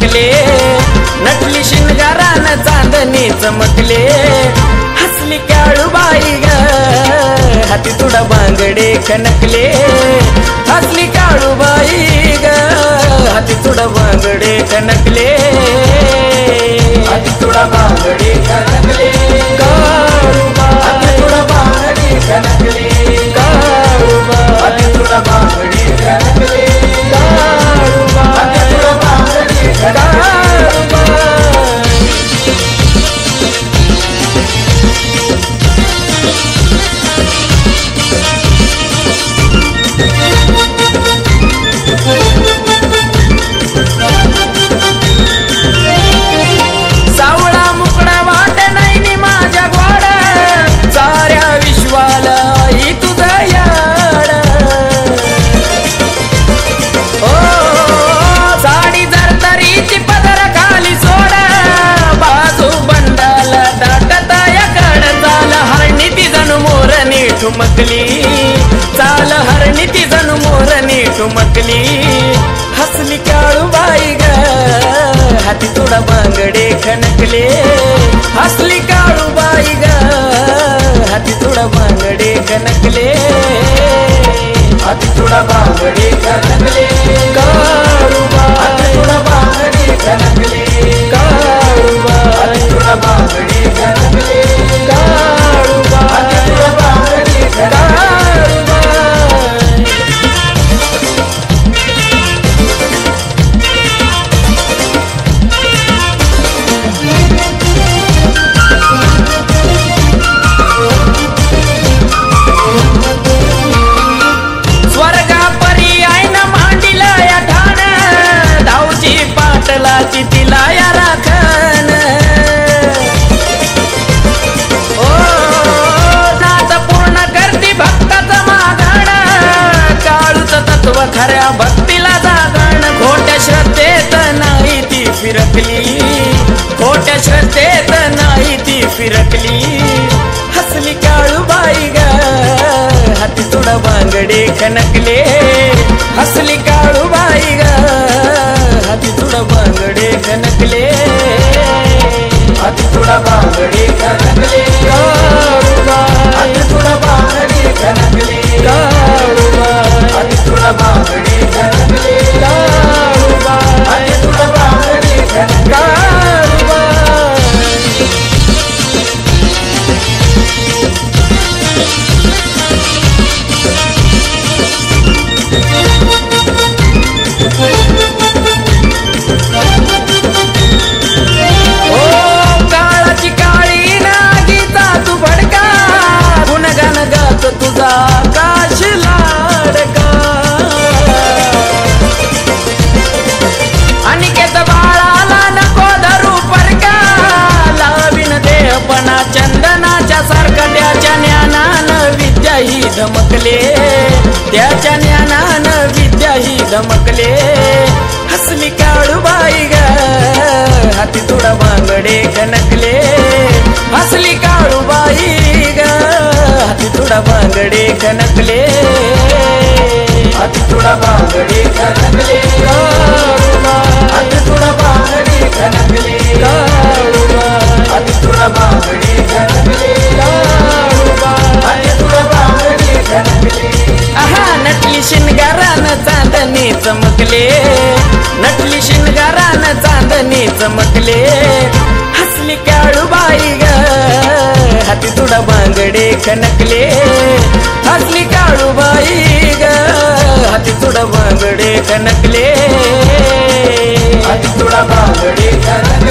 खनकले, नटली शिंगारानं चांदणी चमकले, हसली काळूबाई ग हाती तुडा बांगडे खनकले, हसली काळूबाई ग हाती तुडा बांगडे खनकले, हाती तुडा बांगडे खनकले, हाती तुडा बांगडे खनकले, हाती तुडा बांगडे खनकले, हाती तुडा बांगडे खनकले। ठुमकली चाल हरणी ती जणू मोरणी ठुमकली, हसली काळूबाई ग हाती तुडा बांगडे खनकले, हसली काळूबाई ग हाती तुडा बांगडे खनकले, हाती तुडा बांगडे खनकले, हाती तुडा बांगडे खनकले, हाती तुडा बांगडे खनकले, हाती तुडा बांगडे स्वर्गा परी आईन मांडीला या ठाण, धावची पाटलाची तिला या राखण, ओ नाद पूर्ण करती भक्ताचं मागण, काळूच तत्व खऱ्या भक्तीला जागण, खोट्या श्रद्धेत नाही ती फिरकली, खोट्या श्रद्धेत नाही ती फिरकली, हसली काळूबाई ग हाती तुडा बांगडे खनकले, हसली काळूबाई ग हाती तुडा बांगडे खनकले, हाती तुडा बांगडे खनकले, हाती तुडा बांगडे खनकले, हाती तुडा बांगडे खनकले, हाती तुडा बांगडे खनकले। तुझा काश लाडका अनिकेत बाळाला नको धरू परका, लावीन देहपणा चंदनाच्या सारखा, त्याच्या ज्ञानानं विद्या ही धमकले, त्याच्या ज्ञानानं विद्या ही धमकले, हसली काळूबाई ग हाती तुडा बांगडे खनकले, हसली काळूबाई ग हाती तुडा बांगडे खनकले, हाती तुडा बांगडे खनकले, हाती तुडा बांगडे खनकले, हाती तुडा बांगडे खनकले, हाती तुडा बांगडे खनकले। आहा नटली शिंगारानं चांदणी चमकले, नटली शिंगारानं चांदणी चमकले, हसली काळूबाई ग हाती तुडा बांगडे खनकले, हसली काळूबाई ग हाती तुडा बांगडे खनकले, हाती तुडा बांगडे खनकले।